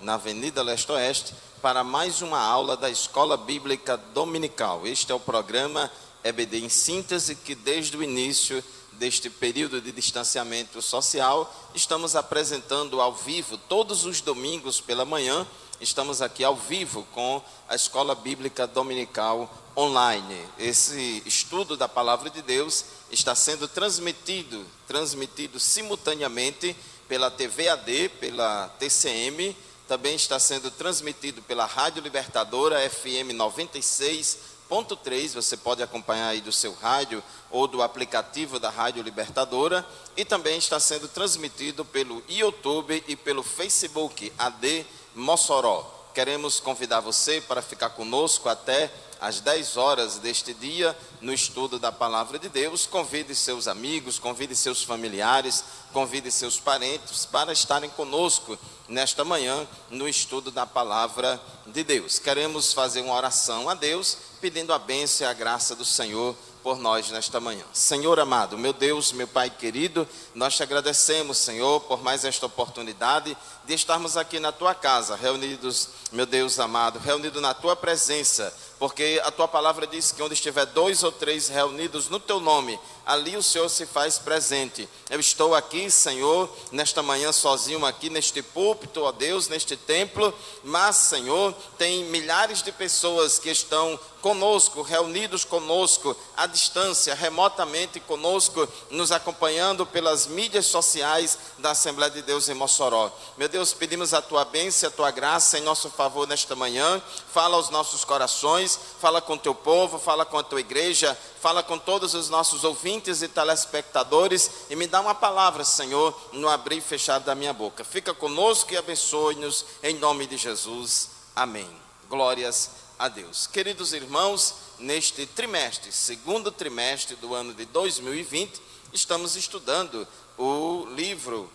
na Avenida Leste-Oeste, para mais uma aula da Escola Bíblica Dominical. Este é o programa EBD em Síntese, que desde o início deste período de distanciamento social, estamos apresentando ao vivo, todos os domingos pela manhã, estamos aqui ao vivo com a Escola Bíblica Dominical online. Esse estudo da Palavra de Deus está sendo transmitido simultaneamente pela TV AD, pela TCM, também está sendo transmitido pela Rádio Libertadora FM 96.3, você pode acompanhar aí do seu rádio ou do aplicativo da Rádio Libertadora, e também está sendo transmitido pelo YouTube e pelo Facebook AD Mossoró. Queremos convidar você para ficar conosco até às 10 horas deste dia, no estudo da Palavra de Deus. Convide seus amigos, convide seus familiares, convide seus parentes para estarem conosco nesta manhã, no estudo da Palavra de Deus. Queremos fazer uma oração a Deus, pedindo a bênção e a graça do Senhor por nós nesta manhã. Senhor amado, meu Deus, meu Pai querido, nós te agradecemos, Senhor, por mais esta oportunidade de estarmos aqui na tua casa, reunidos, meu Deus amado, reunidos na tua presença, porque a tua palavra diz que onde estiver 2 ou 3 reunidos no teu nome, ali o Senhor se faz presente. Eu estou aqui, Senhor, nesta manhã sozinho aqui neste púlpito, ó Deus, neste templo, mas, Senhor, tem milhares de pessoas que estão conosco, reunidos conosco, à distância, remotamente conosco, nos acompanhando pelas mídias sociais da Assembleia de Deus em Mossoró. Meu Deus, pedimos a tua bênção, a tua graça em nosso favor nesta manhã. Fala aos nossos corações, fala com o teu povo, fala com a tua igreja, fala com todos os nossos ouvintes e telespectadores e me dá uma palavra, Senhor, no abrir e fechar da minha boca. Fica conosco e abençoe-nos em nome de Jesus. Amém. Glórias a Deus. Queridos irmãos, neste trimestre, segundo trimestre do ano de 2020, estamos estudando o livro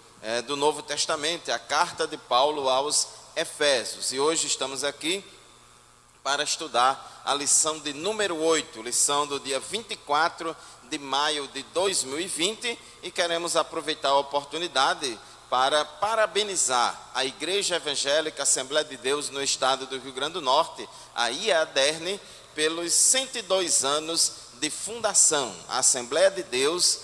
do Novo Testamento, a carta de Paulo aos Efésios. E hoje estamos aqui para estudar a lição de número 8, lição do dia 24 de maio de 2020, e queremos aproveitar a oportunidade para parabenizar a Igreja Evangélica Assembleia de Deus no estado do Rio Grande do Norte, a IEADERN, pelos 102 anos de fundação. A Assembleia de Deus,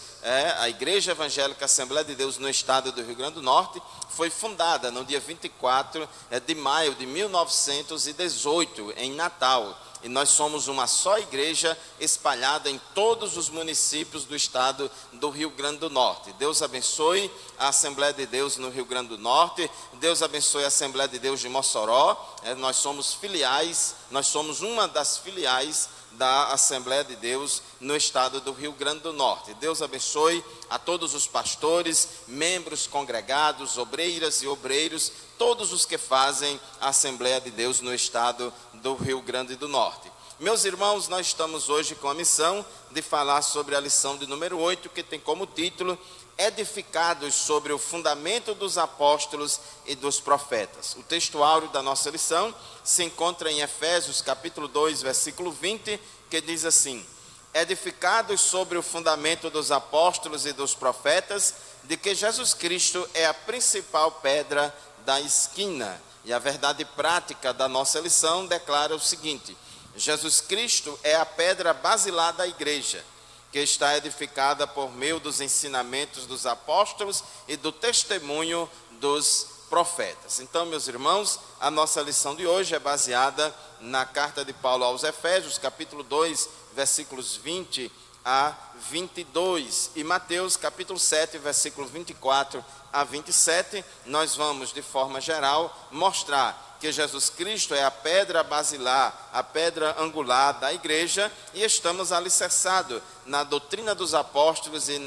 a Igreja Evangélica Assembleia de Deus no estado do Rio Grande do Norte, foi fundada no dia 24 de maio de 1918, em Natal. E nós somos uma só igreja espalhada em todos os municípios do estado do Rio Grande do Norte. Deus abençoe a Assembleia de Deus no Rio Grande do Norte. Deus abençoe a Assembleia de Deus de Mossoró. Nós somos filiais, nós somos uma das filiais da Assembleia de Deus no estado do Rio Grande do Norte. Deus abençoe a todos os pastores, membros congregados, obreiras e obreiros, todos os que fazem a Assembleia de Deus no estado do Rio Grande do Norte. Meus irmãos, nós estamos hoje com a missão de falar sobre a lição de número 8, que tem como título Edificados sobre o fundamento dos apóstolos e dos profetas. O textuário da nossa lição se encontra em Efésios capítulo 2, versículo 20, que diz assim: edificados sobre o fundamento dos apóstolos e dos profetas, de que Jesus Cristo é a principal pedra da esquina. E a verdade prática da nossa lição declara o seguinte: Jesus Cristo é a pedra basilar da igreja, que está edificada por meio dos ensinamentos dos apóstolos e do testemunho dos profetas. Então, meus irmãos, a nossa lição de hoje é baseada na carta de Paulo aos Efésios, capítulo 2, versículos 20 a 22, e Mateus, capítulo 7, versículo 24 a 27, nós vamos, de forma geral, mostrar que Jesus Cristo é a pedra basilar, a pedra angular da igreja, e estamos alicerçados na doutrina dos apóstolos e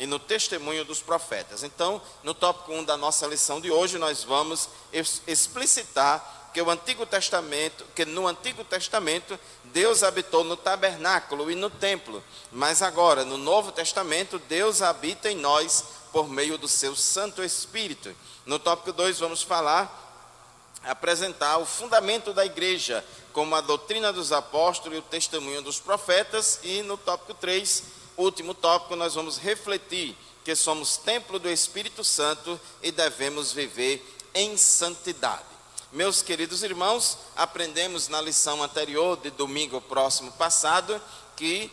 no testemunho dos profetas. Então, no tópico 1 da nossa lição de hoje, nós vamos explicitar que no Antigo Testamento Deus habitou no tabernáculo e no templo, mas agora no Novo Testamento Deus habita em nós por meio do seu Santo Espírito. No tópico 2 vamos apresentar o fundamento da igreja, como a doutrina dos apóstolos e o testemunho dos profetas, e no tópico 3, último tópico, nós vamos refletir que somos templo do Espírito Santo e devemos viver em santidade. Meus queridos irmãos, aprendemos na lição anterior, de domingo próximo passado, que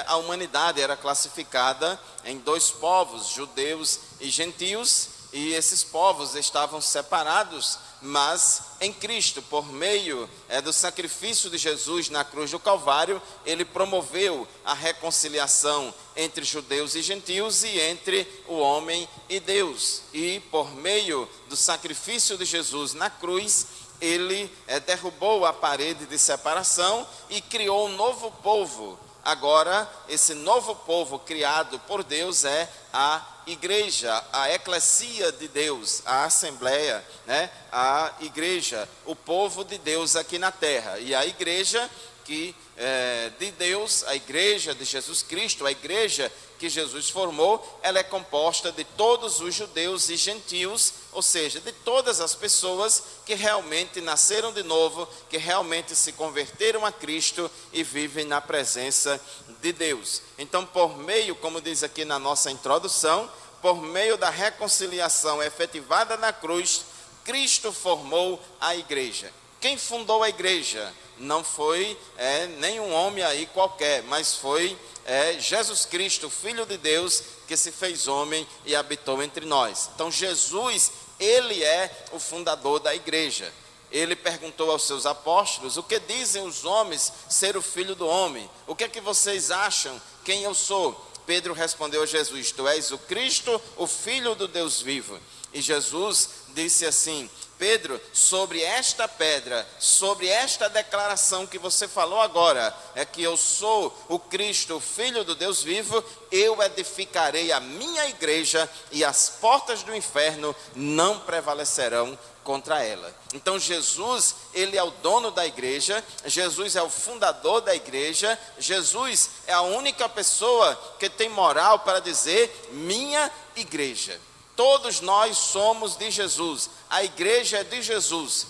a humanidade era classificada em dois povos, judeus e gentios, e esses povos estavam separados, mas em Cristo, por meio do sacrifício de Jesus na cruz do Calvário, ele promoveu a reconciliação entre judeus e gentios e entre o homem e Deus. E por meio do sacrifício de Jesus na cruz, ele derrubou a parede de separação e criou um novo povo. Agora, esse novo povo criado por Deus é a igreja, a eclesia de Deus, a assembleia, a igreja, o povo de Deus aqui na terra. E a igreja de Deus, a igreja de Jesus Cristo, a igreja que Jesus formou, ela é composta de todos os judeus e gentios, ou seja, de todas as pessoas que realmente nasceram de novo, que realmente se converteram a Cristo e vivem na presença de Deus. Então, por meio, como diz aqui na nossa introdução, por meio da reconciliação efetivada na cruz, Cristo formou a igreja. Quem fundou a igreja? Não foi nenhum homem aí qualquer, mas foi Jesus Cristo, Filho de Deus, que se fez homem e habitou entre nós. Então Jesus, ele é o fundador da igreja. Ele perguntou aos seus apóstolos: o que dizem os homens ser o Filho do Homem? O que é que vocês acham quem eu sou? Pedro respondeu a Jesus: tu és o Cristo, o Filho do Deus vivo. E Jesus disse assim: Pedro, sobre esta pedra, sobre esta declaração que você falou agora, que eu sou o Cristo, o Filho do Deus vivo, eu edificarei a minha igreja e as portas do inferno não prevalecerão contra ela. Então Jesus, ele é o dono da igreja, Jesus é o fundador da igreja, Jesus é a única pessoa que tem moral para dizer minha igreja. Todos nós somos de Jesus, a igreja é de Jesus.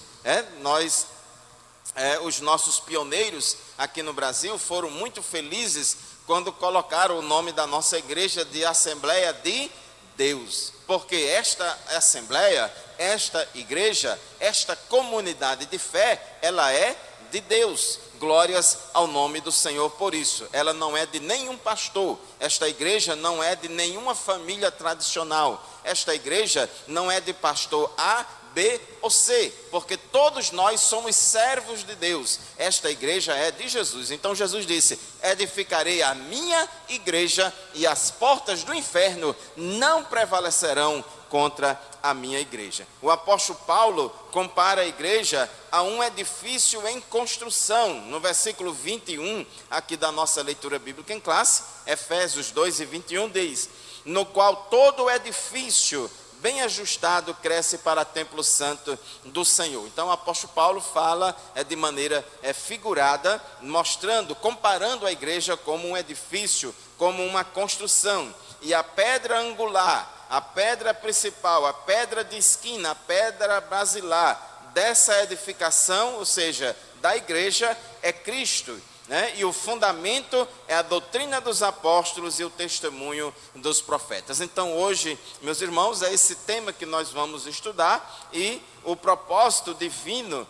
Os nossos pioneiros aqui no Brasil foram muito felizes quando colocaram o nome da nossa igreja de Assembleia de Deus, porque esta assembleia, esta igreja, esta comunidade de fé, ela é de Deus. Glórias ao nome do Senhor por isso. Ela não é de nenhum pastor, esta igreja não é de nenhuma família tradicional, esta igreja não é de pastor A, B ou C, porque todos nós somos servos de Deus. Esta igreja é de Jesus. Então Jesus disse: edificarei a minha igreja e as portas do inferno não prevalecerão contra a minha igreja. O apóstolo Paulo compara a igreja a um edifício em construção. No versículo 21, aqui da nossa leitura bíblica em classe, Efésios 2:21 diz: no qual todo o edifício bem ajustado cresce para templo santo do Senhor. Então o apóstolo Paulo fala de maneira figurada, mostrando, comparando a igreja como um edifício, como uma construção. E a pedra angular, a pedra principal, a pedra de esquina, a pedra basilar dessa edificação, ou seja, da igreja, é Cristo. E o fundamento é a doutrina dos apóstolos e o testemunho dos profetas. Então hoje, meus irmãos, é esse tema que nós vamos estudar, e o propósito divino,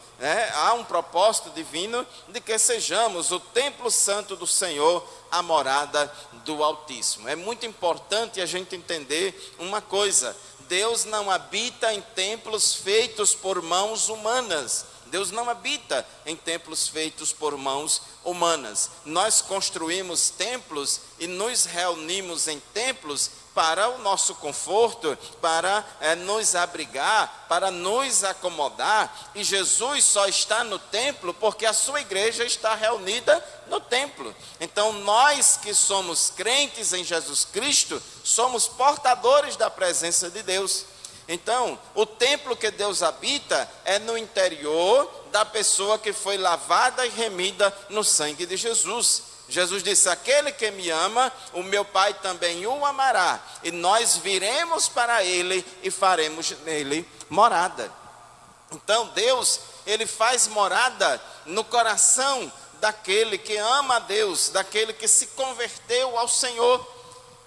há um propósito divino de que sejamos o templo santo do Senhor, a morada do Altíssimo. É muito importante a gente entender uma coisa: Deus não habita em templos feitos por mãos humanas. Deus não habita em templos feitos por mãos humanas. Nós construímos templos e nos reunimos em templos para o nosso conforto, para nos abrigar, para nos acomodar. E Jesus só está no templo porque a sua igreja está reunida no templo. Então nós que somos crentes em Jesus Cristo, somos portadores da presença de Deus. Então, o templo que Deus habita é no interior da pessoa que foi lavada e remida no sangue de Jesus. Jesus disse: aquele que me ama, o meu Pai também o amará, e nós viremos para ele e faremos nele morada. Então Deus, ele faz morada no coração daquele que ama a Deus, daquele que se converteu ao Senhor.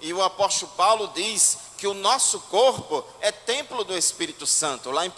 E o apóstolo Paulo diz que o nosso corpo é templo do Espírito Santo. Lá em 1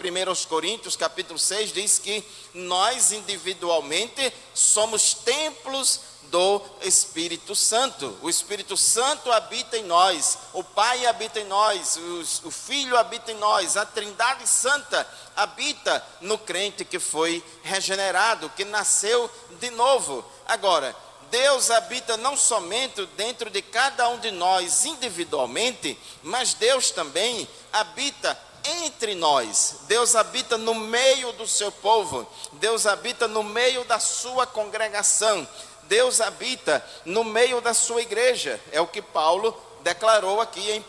Coríntios, capítulo 6, diz que nós individualmente somos templos do Espírito Santo. O Espírito Santo habita em nós, o Pai habita em nós, o Filho habita em nós, a Trindade Santa habita no crente que foi regenerado, que nasceu de novo. Agora, Deus habita não somente dentro de cada um de nós individualmente, mas Deus também habita entre nós. Deus habita no meio do seu povo, Deus habita no meio da sua congregação, Deus habita no meio da sua igreja. É o que Paulo declarou aqui em 1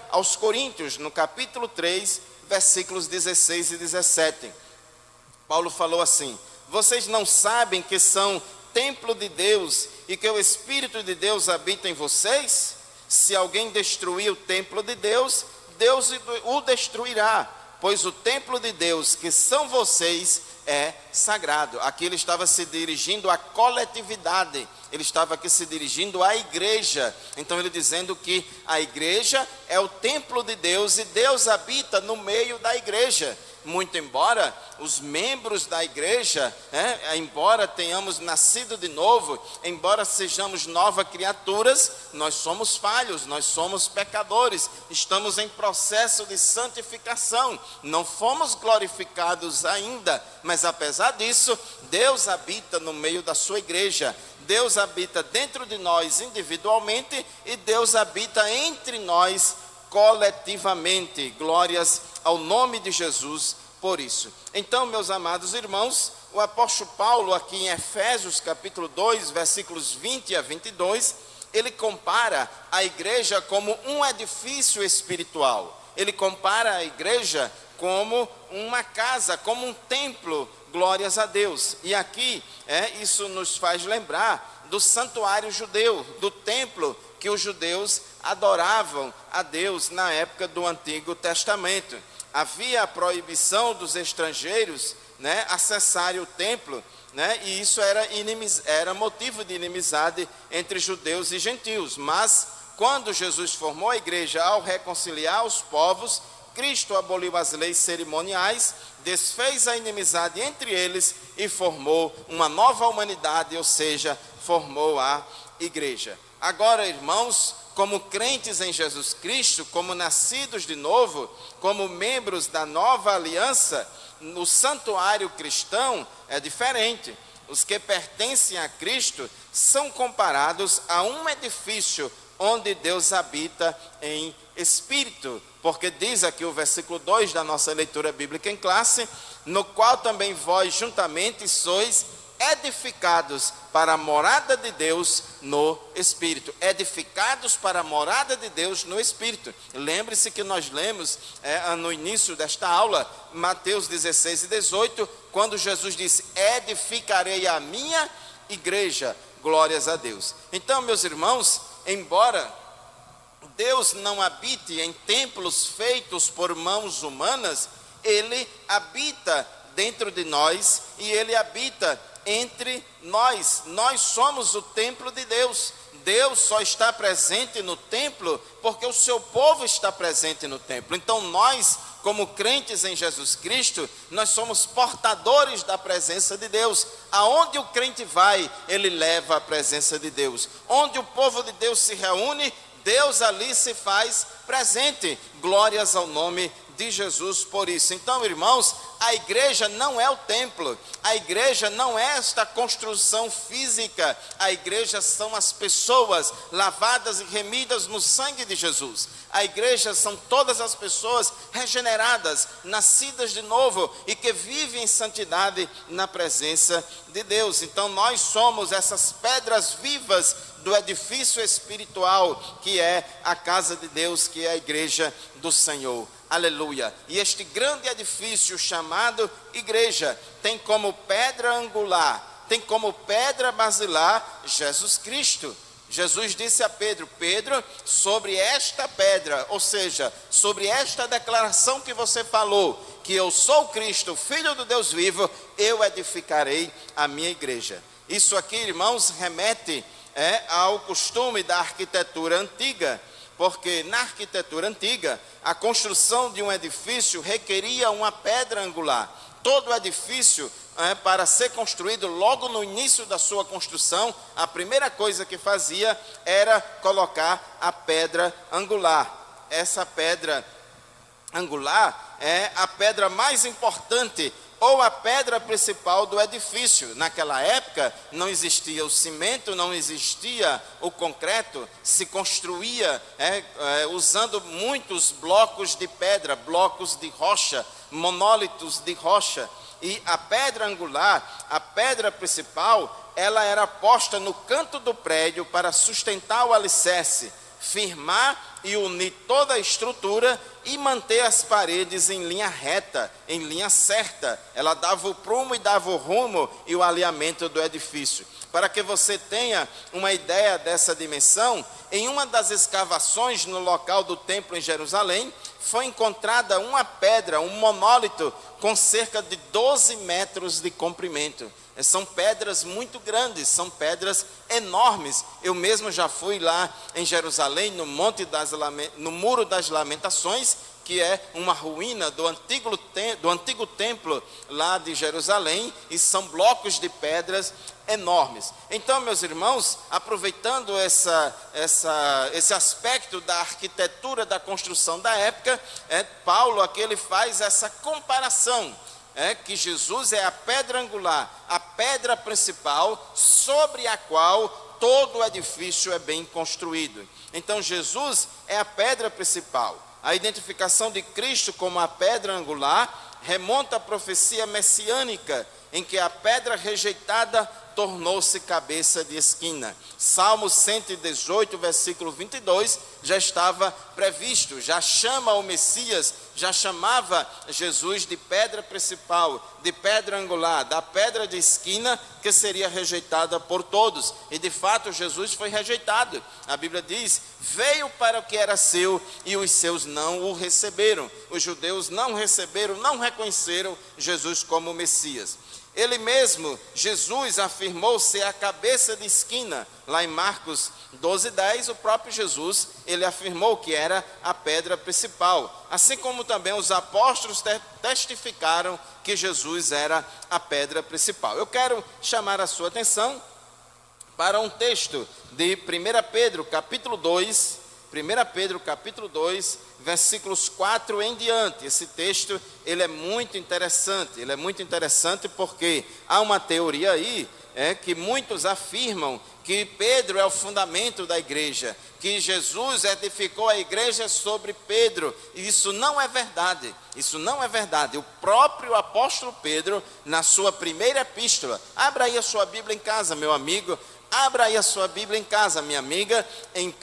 aos Coríntios, no capítulo 3, versículos 16 e 17. Paulo falou assim: vocês não sabem que são templo de Deus e que o Espírito de Deus habita em vocês? Se alguém destruir o templo de Deus, Deus o destruirá, pois o templo de Deus, que são vocês, é sagrado. Aqui ele estava se dirigindo à coletividade, ele estava aqui se dirigindo à igreja. Então ele dizendo que a igreja é o templo de Deus e Deus habita no meio da igreja. Muito embora os membros da igreja, embora tenhamos nascido de novo, embora sejamos novas criaturas, nós somos falhos, nós somos pecadores, estamos em processo de santificação, não fomos glorificados ainda, mas apesar disso, Deus habita no meio da sua igreja. Deus habita dentro de nós individualmente e Deus habita entre nós coletivamente. Glórias ao nome de Jesus por isso. Então, meus amados irmãos, o apóstolo Paulo aqui em Efésios capítulo 2, versículos 20 a 22, ele compara a igreja como um edifício espiritual. Ele compara a igreja como uma casa, como um templo. Glórias a Deus. E aqui, isso nos faz lembrar do santuário judeu, do templo que os judeus adoravam a Deus na época do Antigo Testamento. Havia a proibição dos estrangeiros, acessarem o templo, e isso era motivo de inimizade entre judeus e gentios. Mas quando Jesus formou a igreja ao reconciliar os povos, Cristo aboliu as leis cerimoniais, desfez a inimizade entre eles e formou uma nova humanidade, ou seja, formou a igreja. Agora, irmãos, como crentes em Jesus Cristo, como nascidos de novo, como membros da nova aliança, no santuário cristão é diferente. Os que pertencem a Cristo são comparados a um edifício onde Deus habita em espírito, porque diz aqui o versículo 2 da nossa leitura bíblica em classe: no qual também vós juntamente sois edificados para a morada de Deus no Espírito. Edificados para a morada de Deus no Espírito. Lembre-se que nós lemos no início desta aula, Mateus 16 e 18, quando Jesus disse: edificarei a minha igreja. Glórias a Deus. Então, meus irmãos, embora Deus não habite em templos feitos por mãos humanas, Ele habita dentro de nós e Ele habita entre nós. Nós somos o templo de Deus. Deus só está presente no templo porque o seu povo está presente no templo. Então nós, como crentes em Jesus Cristo, nós somos portadores da presença de Deus. Aonde o crente vai, ele leva a presença de Deus. Onde o povo de Deus se reúne, Deus ali se faz presente. Glórias ao nome de Jesus por isso. Então, irmãos, a igreja não é o templo, a igreja não é esta construção física, a igreja são as pessoas lavadas e remidas no sangue de Jesus. A igreja são todas as pessoas regeneradas, nascidas de novo e que vivem em santidade na presença de Deus. Então nós somos essas pedras vivas do edifício espiritual que é a casa de Deus, que é a igreja do Senhor. Aleluia. E este grande edifício chamado igreja tem como pedra angular, tem como pedra basilar Jesus Cristo. Jesus disse a Pedro: Pedro, sobre esta pedra, ou seja, sobre esta declaração que você falou, que eu sou Cristo, Filho do Deus vivo, eu edificarei a minha igreja. Isso aqui, irmãos, remete ao costume da arquitetura antiga. porque na arquitetura antiga, a construção de um edifício requeria uma pedra angular. Todo edifício, para ser construído, logo no início da sua construção, a primeira coisa que fazia era colocar a pedra angular. Essa pedra angular é a pedra mais importante, ou a pedra principal do edifício. Naquela época não existia o cimento, não existia o concreto, se construía usando muitos blocos de pedra, blocos de rocha, monólitos de rocha. E a pedra angular, a pedra principal, ela era posta no canto do prédio para sustentar o alicerce, firmar e unir toda a estrutura e manter as paredes em linha reta, em linha certa. Ela dava o prumo e dava o rumo e o alinhamento do edifício. Para que você tenha uma ideia dessa dimensão, em uma das escavações no local do templo em Jerusalém, foi encontrada uma pedra, um monólito, com cerca de 12 metros de comprimento. São pedras muito grandes, são pedras enormes. Eu mesmo já fui lá em Jerusalém, no Muro das Lamentações, que é uma ruína do antigo templo lá de Jerusalém, e são blocos de pedras enormes. Então, meus irmãos, aproveitando esse aspecto da arquitetura da construção da época, Paulo aqui ele faz essa comparação, que Jesus é a pedra angular, a pedra principal sobre a qual todo o edifício é bem construído. Então Jesus é a pedra principal. A identificação de Cristo como a pedra angular remonta à profecia messiânica, em que a pedra rejeitada tornou-se cabeça de esquina. Salmo 118, versículo 22, já estava previsto, já chama o Messias, já chamava Jesus de pedra principal, de pedra angular, da pedra de esquina que seria rejeitada por todos. E de fato Jesus foi rejeitado. A Bíblia diz: veio para o que era seu e os seus não o receberam. Os judeus não receberam, não reconheceram Jesus como Messias. Ele mesmo, Jesus, afirmou ser a cabeça de esquina. Lá em Marcos 12:10, o próprio Jesus, ele afirmou que era a pedra principal. Assim como também os apóstolos testificaram que Jesus era a pedra principal. Eu quero chamar a sua atenção para um texto de 1 Pedro, capítulo 2, 1 Pedro capítulo 2, versículos 4 em diante. Esse texto ele é muito interessante porque há uma teoria aí, que muitos afirmam que Pedro é o fundamento da igreja, que Jesus edificou a igreja sobre Pedro, e isso não é verdade, o próprio apóstolo Pedro, na sua primeira epístola, abra aí a sua Bíblia em casa, meu amigo, abra aí a sua Bíblia em casa, minha amiga, em 1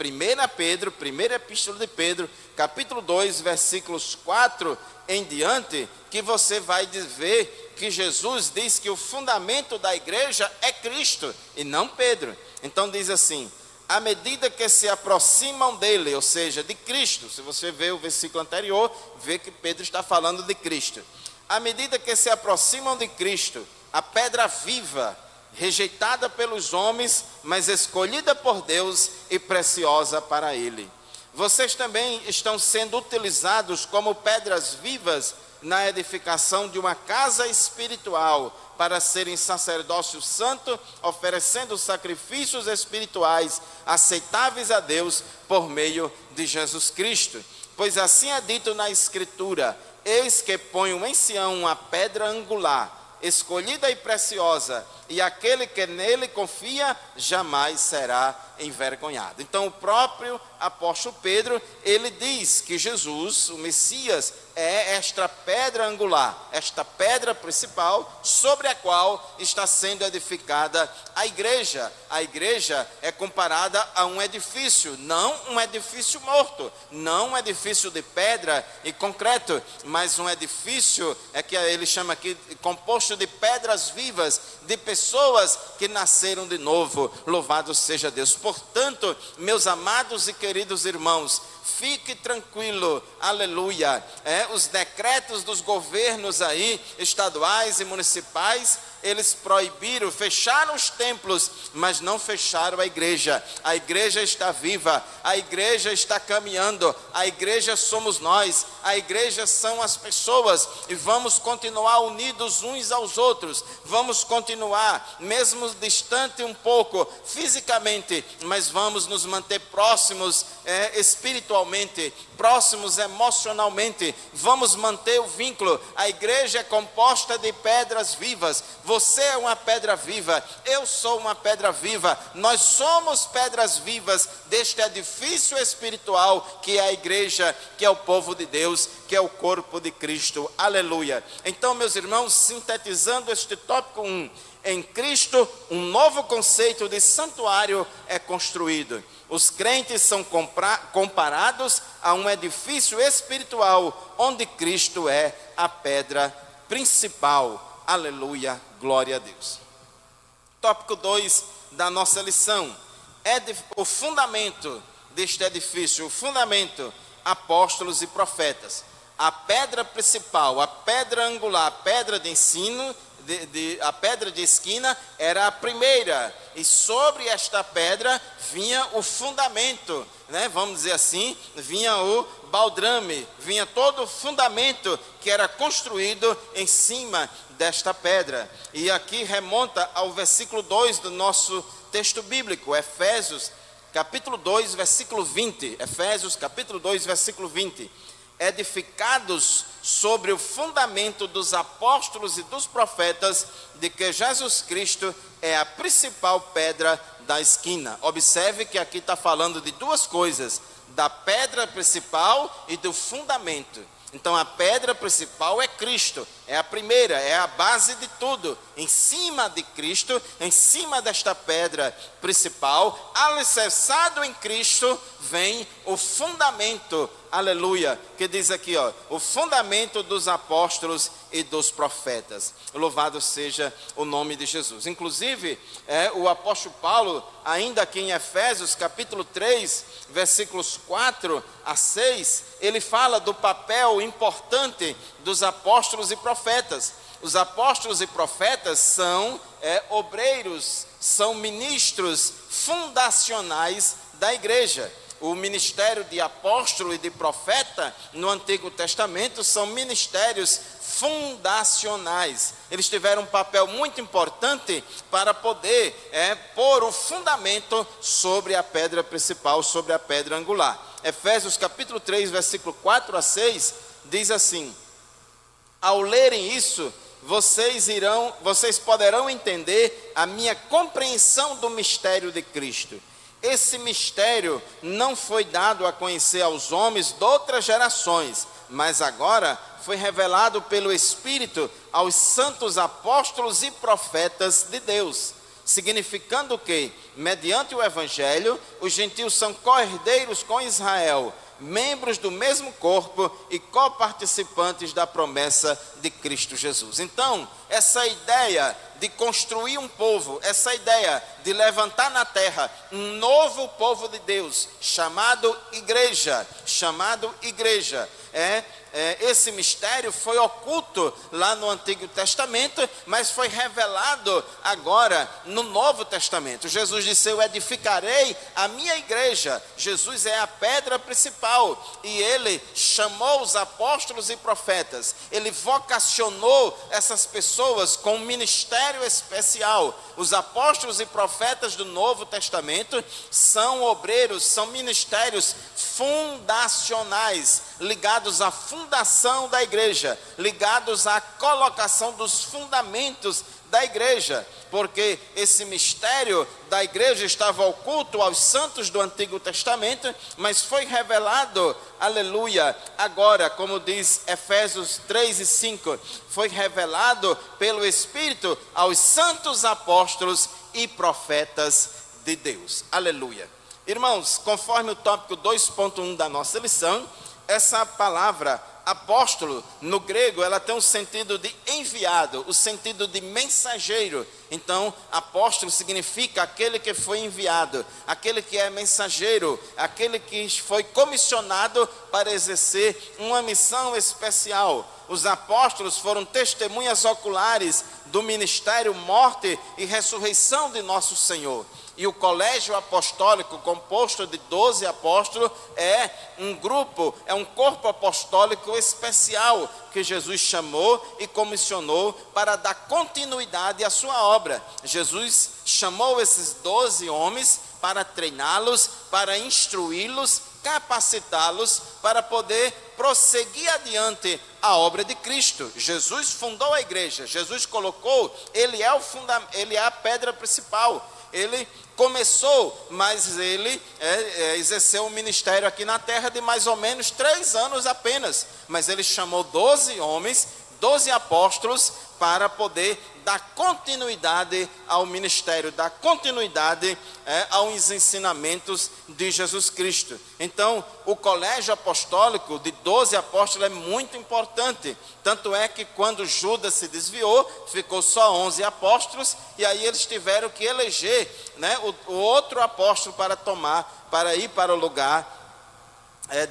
Pedro, primeira epístola de Pedro, capítulo 2, versículos 4 em diante, que você vai ver que Jesus diz que o fundamento da igreja é Cristo e não Pedro. Então diz assim: à medida que se aproximam dele, ou seja, de Cristo, se você vê o versículo anterior, vê que Pedro está falando de Cristo. À medida que se aproximam de Cristo, a pedra viva, rejeitada pelos homens, mas escolhida por Deus e preciosa para Ele. Vocês também estão sendo utilizados como pedras vivas na edificação de uma casa espiritual, para serem sacerdócio santo, oferecendo sacrifícios espirituais aceitáveis a Deus por meio de Jesus Cristo. Pois assim é dito na Escritura: eis que ponho em Sião uma pedra angular, escolhida e preciosa, e aquele que nele confia jamais será envergonhado. Então o próprio apóstolo Pedro, ele diz que Jesus, o Messias, é esta pedra angular, esta pedra principal sobre a qual está sendo edificada a igreja. A igreja é comparada a um edifício, não um edifício morto, não um edifício de pedra e concreto, mas um edifício, que ele chama aqui, composto de pedras vivas, de pessoas que nasceram de novo. Louvado seja Deus. Portanto, meus amados e queridos irmãos, fique tranquilo, aleluia. Os decretos dos governos aí, estaduais e municipais, eles proibiram, fecharam os templos, mas não fecharam a igreja. A igreja está viva, a igreja está caminhando, a igreja somos nós, a igreja são as pessoas, e vamos continuar unidos uns aos outros, vamos continuar, mesmo distante um pouco fisicamente, mas vamos nos manter próximos espiritualmente, próximos emocionalmente, vamos manter o vínculo. A igreja é composta de pedras vivas, você é uma pedra viva, eu sou uma pedra viva, nós somos pedras vivas deste edifício espiritual que é a igreja, que é o povo de Deus, que é o corpo de Cristo, aleluia. Então, meus irmãos, sintetizando este tópico 1, em Cristo, um novo conceito de santuário é construído. Os crentes são comparados a um edifício espiritual, onde Cristo é a pedra principal. Aleluia, glória a Deus. Tópico 2 da nossa lição. O fundamento deste edifício, o fundamento, apóstolos e profetas. A pedra principal, a pedra angular, a pedra de ensino, a pedra de esquina era a primeira, e sobre esta pedra vinha o fundamento, vamos dizer assim, vinha o baldrame, vinha todo o fundamento que era construído em cima desta pedra. E aqui remonta ao versículo 2 do nosso texto bíblico, Efésios capítulo 2, versículo 20, Efésios capítulo 2, versículo 20. Edificados sobre o fundamento dos apóstolos e dos profetas, de que Jesus Cristo é a principal pedra da esquina. Observe que aqui está falando de duas coisas, da pedra principal e do fundamento. Então a pedra principal é Cristo, é a primeira, é a base de tudo. Em cima de Cristo, em cima desta pedra principal, alicerçado em Cristo, vem o fundamento, aleluia, que diz aqui, o fundamento dos apóstolos e dos profetas. Louvado seja o nome de Jesus. Inclusive, o apóstolo Paulo, ainda aqui em Efésios capítulo 3, versículos 4 a 6, ele fala do papel importante dos apóstolos e profetas. Os apóstolos e profetas são obreiros, são ministros fundacionais da igreja. O ministério de apóstolo e de profeta no Antigo Testamento são ministérios fundacionais. Eles tiveram um papel muito importante para poder pôr o fundamento sobre a pedra principal, sobre a pedra angular. Efésios capítulo 3, versículo 4 a 6, diz assim: ao lerem isso, vocês poderão entender a minha compreensão do mistério de Cristo. Esse mistério não foi dado a conhecer aos homens de outras gerações, mas agora foi revelado pelo Espírito aos santos apóstolos e profetas de Deus, significando que, mediante o Evangelho, os gentios são co-herdeiros com Israel, membros do mesmo corpo e coparticipantes da promessa de Cristo Jesus. Então, essa ideia de construir um povo, essa ideia de levantar na terra um novo povo de Deus, chamado igreja, esse mistério foi oculto lá no Antigo Testamento, mas foi revelado agora no Novo Testamento. Jesus disse: eu edificarei a minha igreja. Jesus é a pedra principal, e ele chamou os apóstolos e profetas, ele vocacionou essas pessoas com um ministério especial. Os apóstolos e profetas do Novo Testamento são obreiros, são ministérios fundacionais, ligados à fundação da igreja, ligados à colocação dos fundamentos da igreja, porque esse mistério da igreja estava oculto aos santos do Antigo Testamento, mas foi revelado, aleluia, agora, como diz Efésios 3 e 5, foi revelado pelo Espírito aos santos apóstolos e profetas de Deus, aleluia. Irmãos, conforme o tópico 2.1 da nossa lição, essa palavra apóstolo, no grego, ela tem um sentido de enviado, o sentido de mensageiro. Então, apóstolo significa aquele que foi enviado, aquele que é mensageiro, aquele que foi comissionado para exercer uma missão especial. os apóstolos foram testemunhas oculares do ministério, morte e ressurreição de nosso Senhor. E o colégio apostólico, composto de 12 apóstolos, é um grupo, é um corpo apostólico especial que Jesus chamou e comissionou para dar continuidade à sua obra. Jesus chamou esses 12 homens para treiná-los, para instruí-los, capacitá-los para poder prosseguir adiante a obra de Cristo. Jesus fundou a igreja, Jesus colocou, ele é a pedra principal. Ele começou, mas ele exerceu um ministério aqui na terra de mais ou menos 3 anos apenas. Mas ele chamou 12 homens, 12 apóstolos, para poder dar continuidade ao ministério, dar continuidade aos ensinamentos de Jesus Cristo. Então, o colégio apostólico de 12 apóstolos é muito importante. Tanto é que quando Judas se desviou, ficou só 11 apóstolos, e aí eles tiveram que eleger, né, o outro apóstolo para ir para o lugar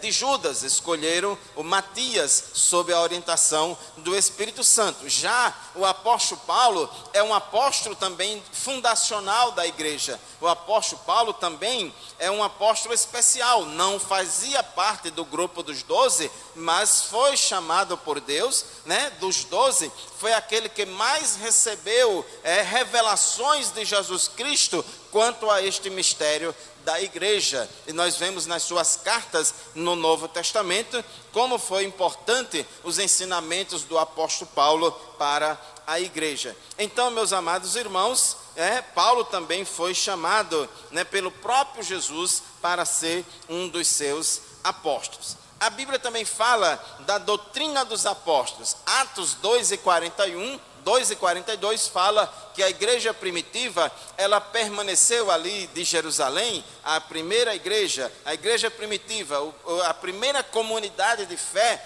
de Judas. Escolheram o Matias sob a orientação do Espírito Santo. Já o apóstolo Paulo é um apóstolo também fundacional da igreja. O apóstolo Paulo também é um apóstolo especial, não fazia parte do grupo dos 12, mas foi chamado por Deus, né? Dos 12, foi aquele que mais recebeu revelações de Jesus Cristo quanto a este mistério da igreja. E nós vemos nas suas cartas no Novo Testamento como foi importante os ensinamentos do apóstolo Paulo para a igreja. Então, meus amados irmãos, Paulo também foi chamado, né, pelo próprio Jesus para ser um dos seus apóstolos. A Bíblia também fala da doutrina dos apóstolos. Atos 2:41, 2 e 42 fala que a igreja primitiva, ela permaneceu ali de Jerusalém, a primeira igreja, a igreja primitiva, a primeira comunidade de fé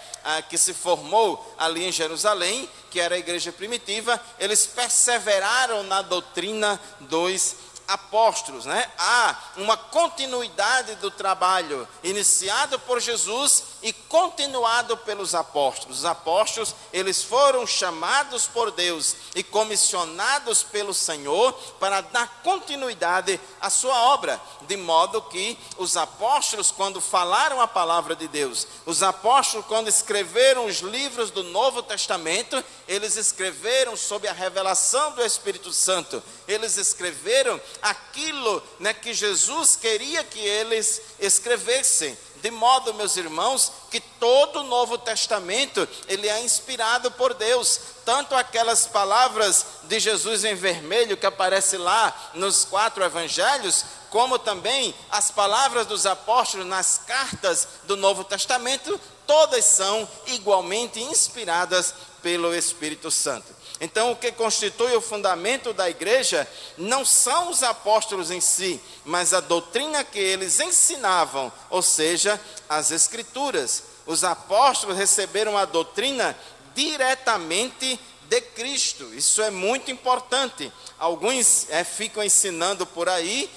que se formou ali em Jerusalém, que era a igreja primitiva, eles perseveraram na doutrina dos apóstolos, né? Há uma continuidade do trabalho iniciado por Jesus e continuado pelos apóstolos. Os apóstolos, eles foram chamados por Deus e comissionados pelo Senhor para dar continuidade à sua obra, de modo que os apóstolos, quando falaram a palavra de Deus, os apóstolos, quando escreveram os livros do Novo Testamento, eles escreveram sob a revelação do Espírito Santo. Eles escreveram aquilo, né, que Jesus queria que eles escrevessem. De modo, meus irmãos, que todo o Novo Testamento, ele é inspirado por Deus. Tanto aquelas palavras de Jesus em vermelho que aparece lá nos 4 evangelhos, como também as palavras dos apóstolos nas cartas do Novo Testamento, todas são igualmente inspiradas pelo Espírito Santo. Então, o que constitui o fundamento da igreja não são os apóstolos em si, mas a doutrina que eles ensinavam, ou seja, as Escrituras. Os apóstolos receberam a doutrina diretamente de Cristo. Isso é muito importante. Alguns ficam ensinando por aí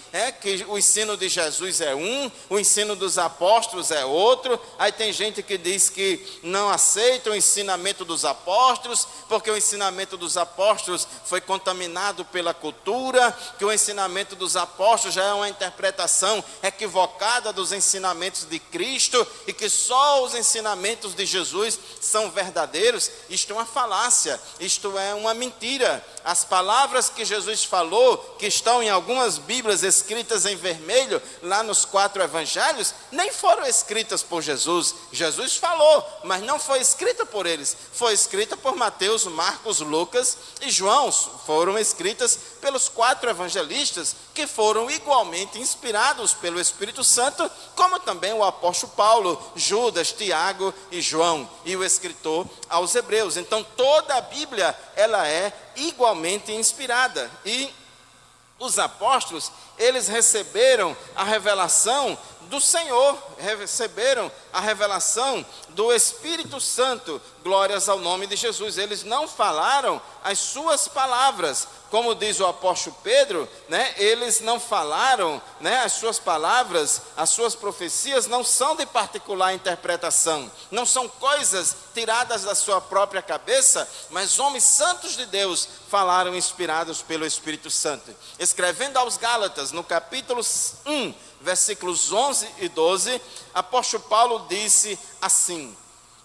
que o ensino de Jesus é um, o ensino dos apóstolos é outro. Aí tem gente que diz que não aceita o ensinamento dos apóstolos, porque o ensinamento dos apóstolos foi contaminado pela cultura, que o ensinamento dos apóstolos já é uma interpretação equivocada dos ensinamentos de Cristo, e que só os ensinamentos de Jesus são verdadeiros. Isto é uma falácia, isto é uma mentira. As palavras que Jesus falou, que estão em algumas Bíblias escritas em vermelho, lá nos 4 evangelhos, nem foram escritas por Jesus. Jesus falou, mas não foi escrita por eles. Foi escrita por Mateus, Marcos, Lucas e João. Foram escritas pelos 4 evangelistas, que foram igualmente inspirados pelo Espírito Santo, como também o apóstolo Paulo, Judas, Tiago e João, e o escritor aos Hebreus. Então, toda a Bíblia, ela é igualmente inspirada. E os apóstolos, eles receberam a revelação do Senhor, receberam a revelação do Espírito Santo. Glórias ao nome de Jesus. Eles não falaram as suas palavras, como diz o apóstolo Pedro, né? Eles não falaram, né? As suas palavras, as suas profecias não são de particular interpretação, não são coisas tiradas da sua própria cabeça, mas homens santos de Deus falaram inspirados pelo Espírito Santo. Escrevendo aos Gálatas, no capítulo 1, versículos 11 e 12, apóstolo Paulo disse assim: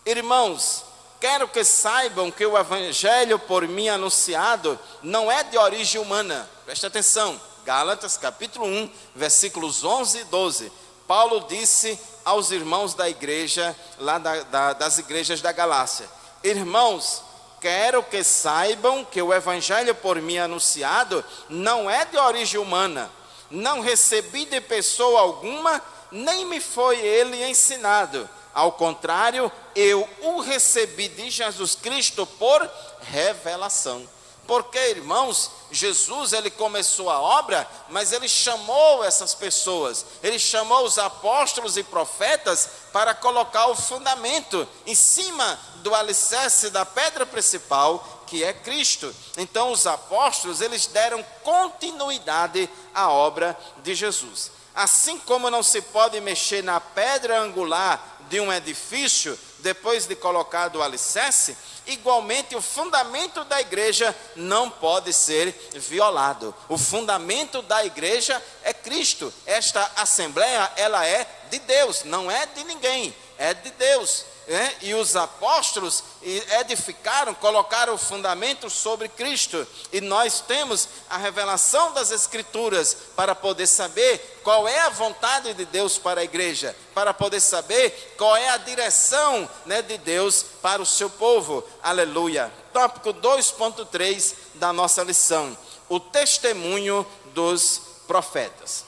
irmãos, quero que saibam que o evangelho por mim anunciado não é de origem humana. Presta atenção, Gálatas capítulo 1, versículos 11 e 12. Paulo disse aos irmãos da igreja, lá das igrejas da Galácia: irmãos, quero que saibam que o evangelho por mim anunciado não é de origem humana. Não recebi de pessoa alguma, nem me foi ele ensinado. Ao contrário, eu o recebi de Jesus Cristo por revelação. Porque, irmãos, Jesus, ele começou a obra, mas ele chamou essas pessoas, ele chamou os apóstolos e profetas para colocar o fundamento em cima do alicerce da pedra principal, que é Cristo. Então os apóstolos, eles deram continuidade à obra de Jesus. Assim como não se pode mexer na pedra angular de um edifício depois de colocado o alicerce, igualmente o fundamento da igreja não pode ser violado. O fundamento da igreja é Cristo. Esta assembleia, ela é de Deus, não é de ninguém, é de Deus. E os apóstolos edificaram, colocaram o fundamento sobre Cristo, e nós temos a revelação das Escrituras para poder saber qual é a vontade de Deus para a igreja, para poder saber qual é a direção, né, de Deus para o seu povo. Aleluia. Tópico 2.3 da nossa lição: o testemunho dos profetas.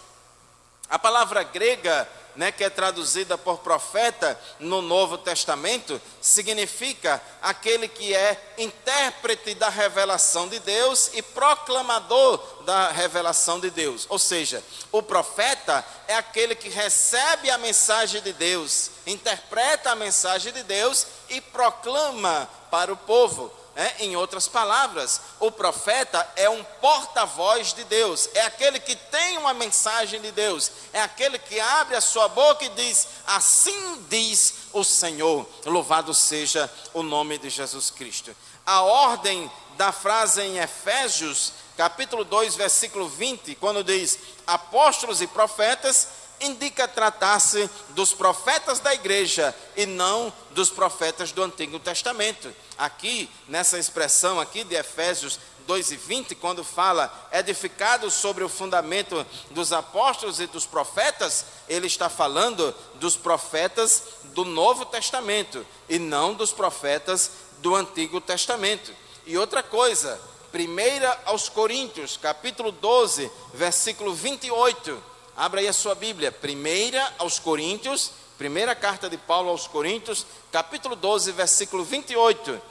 A palavra grega, né, que é traduzida por profeta no Novo Testamento, significa aquele que é intérprete da revelação de Deus e proclamador da revelação de Deus. Ou seja, o profeta é aquele que recebe a mensagem de Deus, interpreta a mensagem de Deus e proclama para o povo. Em outras palavras, o profeta é um porta-voz de Deus, é aquele que tem uma mensagem de Deus, é aquele que abre a sua boca e diz: assim diz o Senhor. Louvado seja o nome de Jesus Cristo. A ordem da frase em Efésios, capítulo 2, versículo 20, quando diz apóstolos e profetas, indica tratar-se dos profetas da igreja e não dos profetas do Antigo Testamento. Aqui, nessa expressão aqui de Efésios 2:20, quando fala edificado sobre o fundamento dos apóstolos e dos profetas, ele está falando dos profetas do Novo Testamento e não dos profetas do Antigo Testamento. E outra coisa, 1 aos Coríntios, capítulo 12, versículo 28, abra aí a sua Bíblia, 1 aos Coríntios, primeira carta de Paulo aos Coríntios, capítulo 12, versículo 28,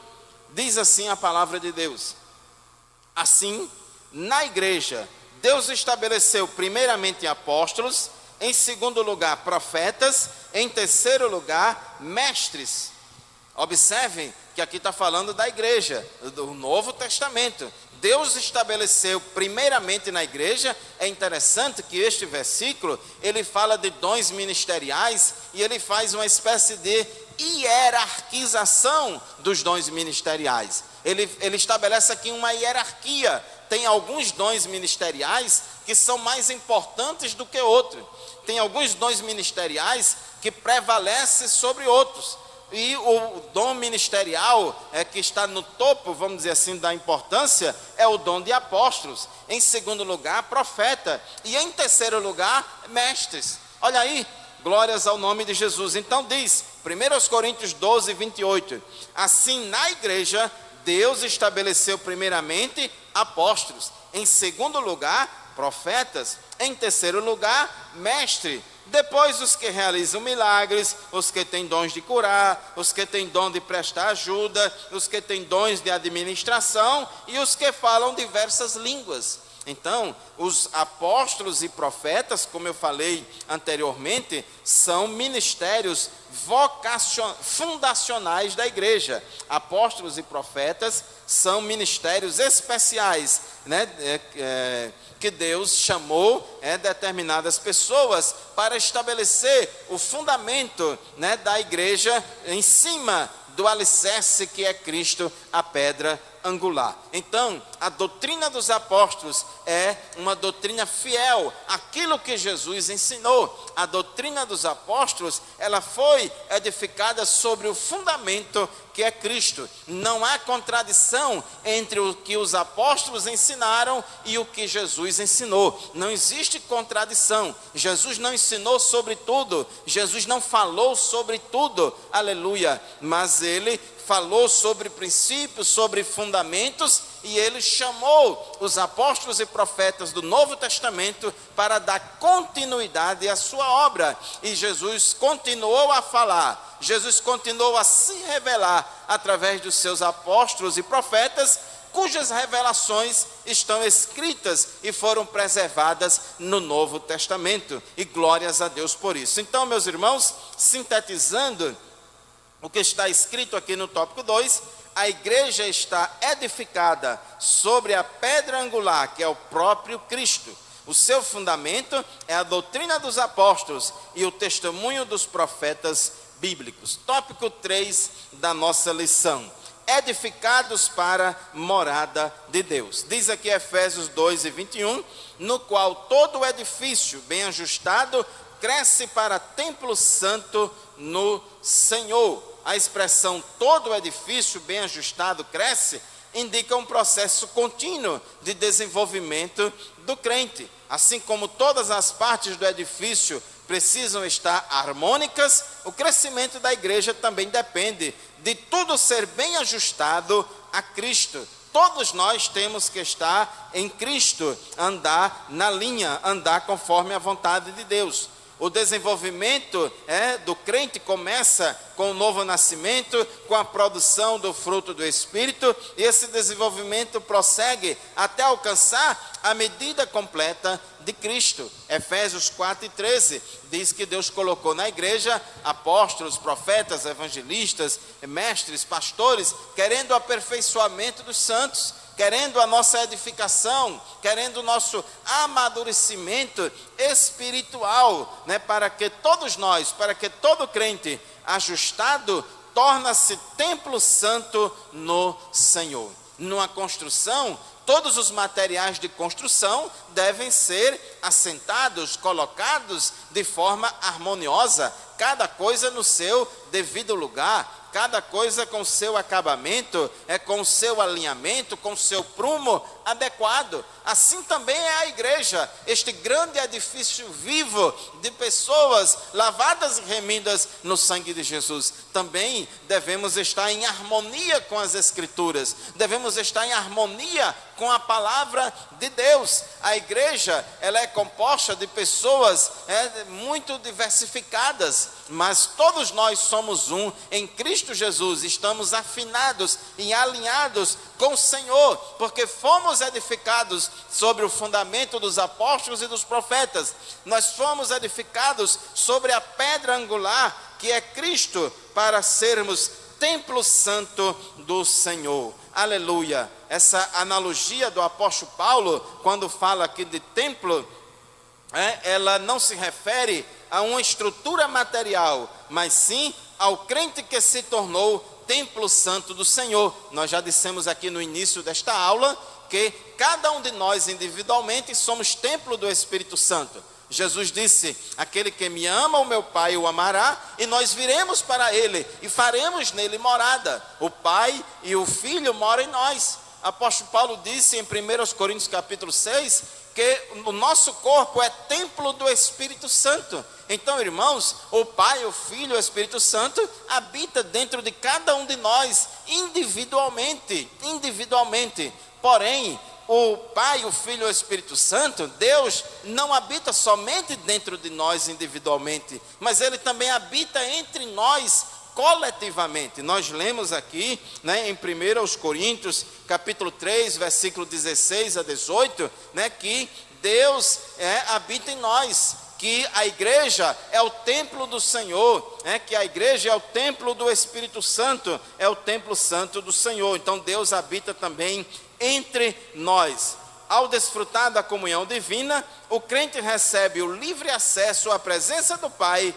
diz assim a palavra de Deus: assim, na igreja, Deus estabeleceu primeiramente apóstolos, em segundo lugar profetas, em terceiro lugar mestres. Observem que aqui está falando da igreja, do Novo Testamento. Deus estabeleceu primeiramente na igreja. É interessante que este versículo, ele fala de dons ministeriais e ele faz uma espécie de hierarquização dos dons ministeriais. Ele estabelece aqui uma hierarquia. Tem alguns dons ministeriais que são mais importantes do que outros. Tem alguns dons ministeriais que prevalecem sobre outros. E o dom ministerial que está no topo, vamos dizer assim, da importância, é o dom de apóstolos. Em segundo lugar, profeta. E em terceiro lugar, mestres. Olha aí, glórias ao nome de Jesus. Então diz, 1 Coríntios 12, 28, assim na igreja, Deus estabeleceu primeiramente apóstolos. Em segundo lugar, profetas. Em terceiro lugar, mestre. Depois os que realizam milagres, os que têm dons de curar, os que têm dom de prestar ajuda, os que têm dons de administração e os que falam diversas línguas. Então, os apóstolos e profetas, como eu falei anteriormente, são ministérios fundacionais da igreja. Apóstolos e profetas são ministérios especiais, né? Que Deus chamou determinadas pessoas para estabelecer o fundamento, né, da igreja em cima do alicerce que é Cristo, a pedra angular. Então, a doutrina dos apóstolos é uma doutrina fiel àquilo que Jesus ensinou. A doutrina dos apóstolos, ela foi edificada sobre o fundamento que é Cristo. Não há contradição entre o que os apóstolos ensinaram e o que Jesus ensinou. Não existe contradição. Jesus não ensinou sobre tudo. Jesus não falou sobre tudo. Aleluia. Mas ele falou sobre princípios, sobre fundamentos, e ele chamou os apóstolos e profetas do Novo Testamento para dar continuidade à sua obra. E Jesus continuou a falar, Jesus continuou a se revelar através dos seus apóstolos e profetas, cujas revelações estão escritas e foram preservadas no Novo Testamento. E glórias a Deus por isso. Então, meus irmãos, sintetizando o que está escrito aqui no tópico 2, a igreja está edificada sobre a pedra angular, que é o próprio Cristo. O seu fundamento é a doutrina dos apóstolos e o testemunho dos profetas bíblicos. Tópico 3 da nossa lição: edificados para morada de Deus. Diz aqui Efésios 2:21, no qual todo o edifício bem ajustado cresce para templo santo no Senhor. A expressão todo o edifício bem ajustado cresce indica um processo contínuo de desenvolvimento do crente. Assim como todas as partes do edifício precisam estar harmônicas, o crescimento da igreja também depende de tudo ser bem ajustado a Cristo. Todos nós temos que estar em Cristo, andar na linha, andar conforme a vontade de Deus. O desenvolvimento do crente começa com o novo nascimento, com a produção do fruto do Espírito, e esse desenvolvimento prossegue até alcançar a medida completa de Cristo. Efésios 4:13 diz que Deus colocou na igreja apóstolos, profetas, evangelistas, mestres, pastores, querendo o aperfeiçoamento dos santos, querendo a nossa edificação, querendo o nosso amadurecimento espiritual, né, para que todos nós, para que todo crente ajustado, torna-se templo santo no Senhor. Numa construção, todos os materiais de construção devem ser assentados, colocados de forma harmoniosa, cada coisa no seu devido lugar, cada coisa com seu acabamento, com o seu alinhamento, com o seu prumo adequado. Assim também é a igreja, este grande edifício vivo de pessoas lavadas e remidas no sangue de Jesus. Também devemos estar em harmonia com as Escrituras, devemos estar em harmonia com a palavra de Deus. A igreja, ela é composta de pessoas muito diversificadas, mas todos nós somos um em Cristo Jesus, estamos afinados e alinhados com o Senhor, porque fomos edificados sobre o fundamento dos apóstolos e dos profetas. Nós fomos edificados sobre a pedra angular, que é Cristo, para sermos templo santo do Senhor. Aleluia. Essa analogia do apóstolo Paulo, quando fala aqui de templo, ela não se refere a uma estrutura material, mas sim ao crente que se tornou templo santo do Senhor. Nós já dissemos aqui no início desta aula que cada um de nós individualmente somos templo do Espírito Santo. Jesus disse: aquele que me ama, o meu Pai o amará, e nós viremos para ele e faremos nele morada. O Pai e o Filho moram em nós. Apóstolo Paulo disse em 1 Coríntios capítulo 6 que o nosso corpo é templo do Espírito Santo. Então, irmãos, o Pai, o Filho e o Espírito Santo habita dentro de cada um de nós individualmente. Porém, o Pai, o Filho e o Espírito Santo, Deus não habita somente dentro de nós individualmente, mas Ele também habita entre nós coletivamente. Nós lemos aqui, em 1 Coríntios capítulo 3, versículo 16 a 18, né, que Deus habita em nós, que a igreja é o templo do Senhor, que a igreja é o templo do Espírito Santo, é o templo santo do Senhor. Então Deus habita também entre nós. Ao desfrutar da comunhão divina, o crente recebe o livre acesso à presença do Pai,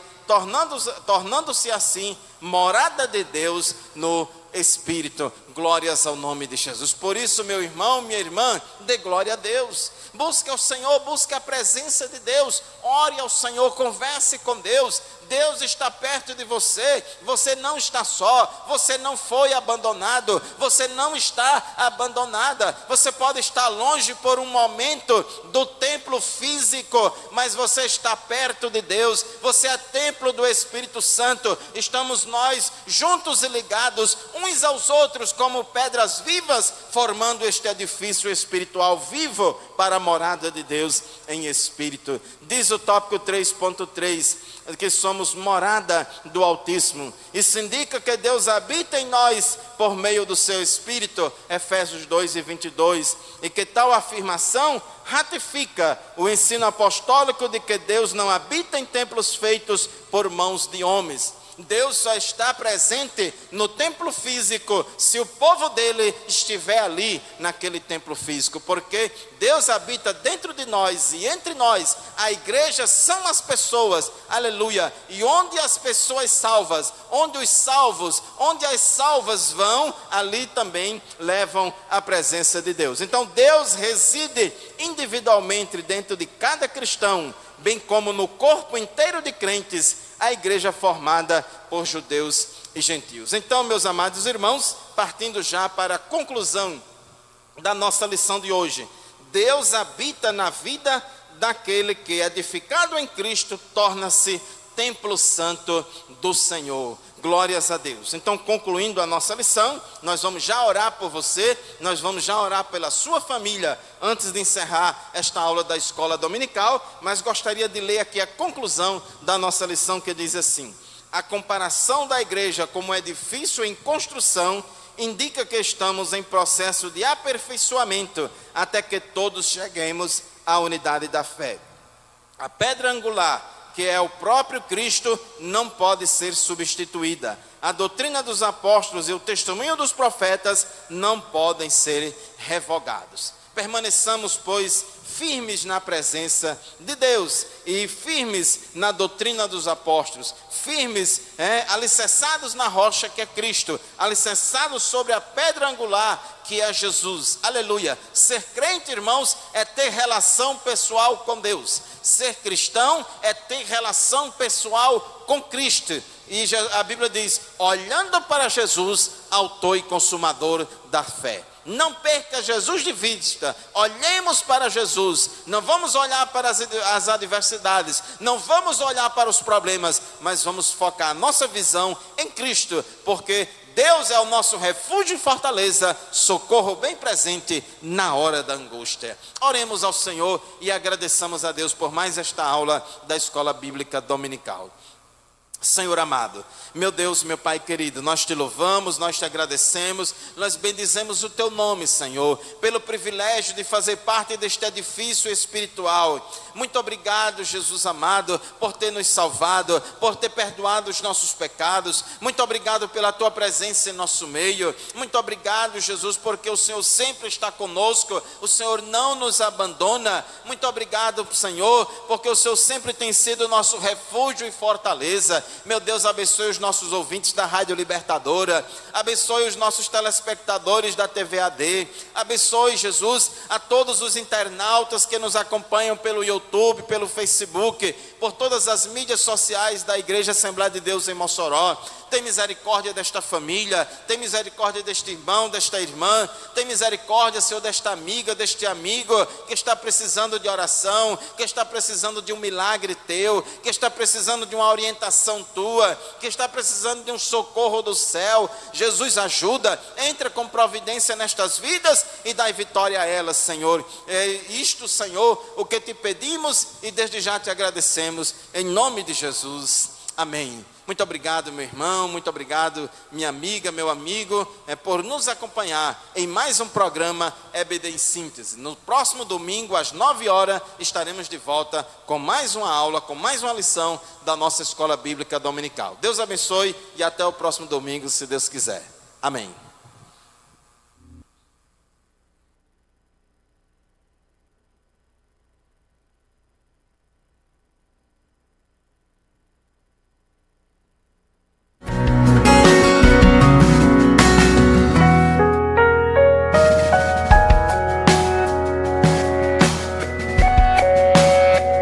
tornando-se assim morada de Deus no Espírito. Glórias ao nome de Jesus. Por isso, meu irmão, minha irmã, dê glória a Deus. Busque ao Senhor, busque a presença de Deus. Ore ao Senhor, converse com Deus. Deus está perto de você. Você não está só. Você não foi abandonado. Você não está abandonada. Você pode estar longe por um momento do templo físico, mas você está perto de Deus. Você é templo do Espírito Santo. Estamos nós juntos e ligados uns aos outros como pedras vivas, formando este edifício espiritual vivo para a morada de Deus em espírito. Diz o tópico 3.3 que somos morada do Altíssimo. Isso indica que Deus habita em nós por meio do seu Espírito, Efésios 2:22, e que tal afirmação ratifica o ensino apostólico de que Deus não habita em templos feitos por mãos de homens. Deus só está presente no templo físico se o povo dele estiver ali naquele templo físico, porque Deus habita dentro de nós e entre nós. A igreja são as pessoas, aleluia, e onde as pessoas salvas, onde os salvos, onde as salvas vão, ali também levam a presença de Deus. Então Deus reside individualmente dentro de cada cristão, bem como no corpo inteiro de crentes, a igreja formada por judeus e gentios. Então, meus amados irmãos, partindo já para a conclusão da nossa lição de hoje, Deus habita na vida daquele que, edificado em Cristo, torna-se templo santo do Senhor. Glórias a Deus. Então, concluindo a nossa lição, nós vamos já orar por você, nós vamos já orar pela sua família, antes de encerrar esta aula da escola dominical, mas gostaria de ler aqui a conclusão da nossa lição, que diz assim: a comparação da igreja como edifício em construção indica que estamos em processo de aperfeiçoamento, até que todos cheguemos à unidade da fé. A pedra angular, que é o próprio Cristo, não pode ser substituída. A doutrina dos apóstolos e o testemunho dos profetas não podem ser revogados. Permaneçamos, pois, firmes na presença de Deus e firmes na doutrina dos apóstolos, firmes, alicerçados na rocha que é Cristo, alicerçados sobre a pedra angular que é Jesus, aleluia. Ser crente, irmãos, é ter relação pessoal com Deus. Ser cristão é ter relação pessoal com Cristo. E a Bíblia diz: olhando para Jesus, autor e consumador da fé. Não perca Jesus de vista, olhemos para Jesus, não vamos olhar para as adversidades, não vamos olhar para os problemas, mas vamos focar a nossa visão em Cristo, porque Deus é o nosso refúgio e fortaleza, socorro bem presente na hora da angústia. Oremos ao Senhor e agradeçamos a Deus por mais esta aula da Escola Bíblica Dominical. Senhor amado, meu Deus, meu Pai querido, nós te louvamos, nós te agradecemos, nós bendizemos o teu nome, Senhor, pelo privilégio de fazer parte deste edifício espiritual. Muito obrigado, Jesus amado, por ter nos salvado, por ter perdoado os nossos pecados. Muito obrigado pela tua presença em nosso meio. Muito obrigado, Jesus, porque o Senhor sempre está conosco, o Senhor não nos abandona. Muito obrigado, Senhor, porque o Senhor sempre tem sido nosso refúgio e fortaleza. Meu Deus, abençoe os nossos ouvintes da Rádio Libertadora, abençoe os nossos telespectadores da TV AD, abençoe, Jesus, a todos os internautas que nos acompanham pelo YouTube, pelo Facebook, por todas as mídias sociais da Igreja Assembleia de Deus em Mossoró. Tem misericórdia desta família, tem misericórdia deste irmão, desta irmã, tem misericórdia, Senhor, desta amiga, deste amigo que está precisando de oração, que está precisando de um milagre teu, que está precisando de uma orientação tua, que está precisando de um socorro do céu. Jesus, ajuda, entra com providência nestas vidas e dai vitória a elas, Senhor. É isto, Senhor, o que te pedimos e desde já te agradecemos, em nome de Jesus. Amém. Muito obrigado, meu irmão, muito obrigado, minha amiga, meu amigo, por nos acompanhar em mais um programa EBD em Síntese. No próximo domingo, às 9 horas, estaremos de volta com mais uma aula, com mais uma lição da nossa Escola Bíblica Dominical. Deus abençoe e até o próximo domingo, se Deus quiser. Amém.